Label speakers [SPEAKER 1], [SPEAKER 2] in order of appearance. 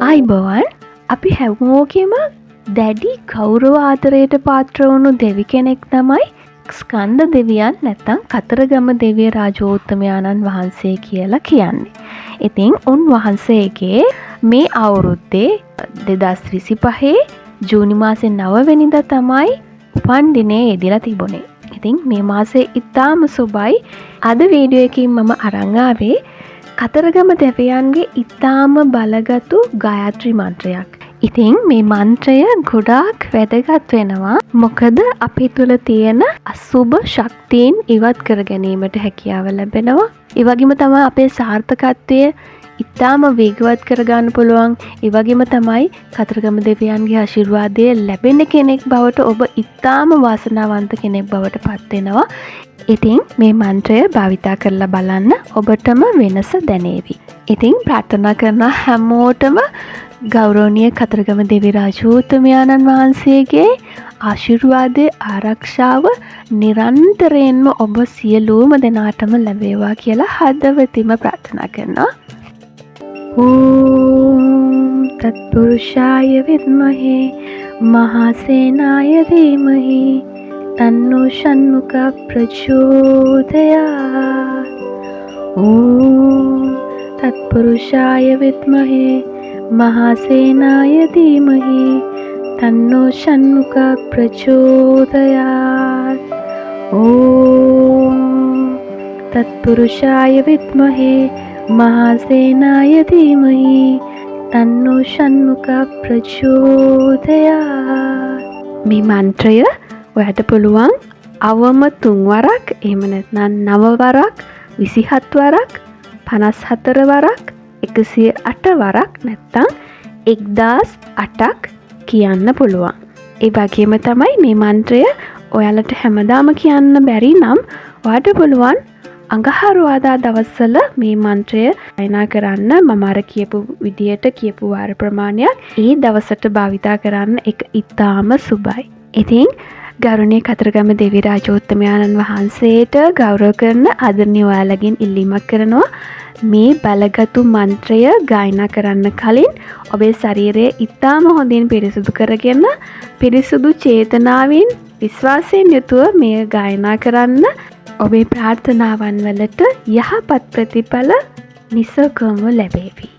[SPEAKER 1] ආයිබෝවන් අපි හැමෝගෙම දැඩි ගෞරව ආදරයට පාත්‍ර වුණු දෙවි කෙනෙක් තමයි ස්කන්ධ දෙවියන් නැත්නම් කතරගම දෙවිය රාජෝත්තමයාණන් වහන්සේ කියලා කියන්නේ. ඉතින් උන්වහන්සේගේ මේ අවුරුද්දේ 2025 ජූනි මාසේ 9 වෙනිදා තමයි උපන් දිනේ යෙදලා තිබුණේ. ඉතින් මේ මාසේ ඉතාම සුබයි. අද වීඩියෝ එකකින් මම අරන් ආවේ කතරගම දෙවියන්ගේ ඉතාම බලගතු ගායත්‍රි මන්ත්‍රයක්. ඉතින් මේ මන්ත්‍රය ගොඩාක් වැදගත් වෙනවා. මොකද අපි තුල තියෙන අසුබ ශක්තියින් ඉවත් කර ගැනීමට හැකියාව ලැබෙනවා. ඒ වගේම තමයි අපේ සාර්ථකත්වය ඉතාම වේගවත් කරගන්න පුළුවන්. ඒ වගේම තමයි කතරගම දෙවියන්ගේ ආශිර්වාදය ලැබෙන කෙනෙක් බවට ඔබ ඉතාම වාසනාවන්ත කෙනෙක් බවට පත් වෙනවා. ඉතින් මේ මන්ත්‍රය භාවිතා කරලා බලන්න ඔබටම වෙනස දැනේවි. ඉතින් ප්‍රාර්ථනා කරන හැමෝටම ගෞරවනීය කතරගම දෙවි රාජෝත්තමයාණන් වහන්සේගේ ආශිර්වාදයේ ආරක්ෂාව නිරන්තරයෙන්ම ඔබ සියලුම දෙනාටම ලැබේවා කියලා හදවතින්ම ප්‍රාර්ථනා කරනවා. ඕම් තත්පුරුෂාය විද්මහේ මහසේනාය ධීමහි තන්නෝ ෂण्मुख ප්‍රචෝදයාත්. ඕම් තත්පුරුෂාය විද්මහේ මහසේනාය ධීමහි තන්නෝ ෂण्मुख ප්‍රචෝදයාත්. ඕම් තත්පුරුෂාය විද්මහේ මහසේනාය ධීමහි තන්නෝ ෂण्मुख ප්‍රචෝදයාත්. මේ මන්ත්‍රය ඔයාට පුළුවන් අවම 3 වරක්, එහෙම නැත්නම් 9 වරක්, 27 වරක්, 54 වරක්, 108 වරක් නැත්නම් 1008ක් කියන්න පුළුවන්. ඒ වගේම තමයි මේ මන්ත්‍රය ඔයාලට හැමදාම කියන්න බැරි නම් ඔයාට පුළුවන් අඟහරුවාදා දවස්වල මේ මන්ත්‍රය ගායනා කරන්න. මම අර කියපු විදියට කියපු වාර ප්‍රමාණයක් ඒ දවසට භාවිතා කරන්න. ඒක ඉතාම සුබයි. ඉතින් ගෞරවනීය කතරගම දෙවි රාජෝත්තමයාණන් වහන්සේට ගෞරව කරන ආදරණීය ඔයාලගෙන් ඉල්ලීමක් කරනවා. මේ බලගතු මන්ත්‍රය ගායනා කරන්න කලින් ඔබේ ශරීරය ඉතාම හොඳින් පිරිසුදු කරගෙන පිරිසුදු චේතනාවෙන් විශ්වාසයෙන් යුතුව මේ ගායනා කරන්න. ඔබේ ප්‍රාර්ථනාවන් වලට යහපත් ප්‍රතිඵල නිසගම ලැබේවි.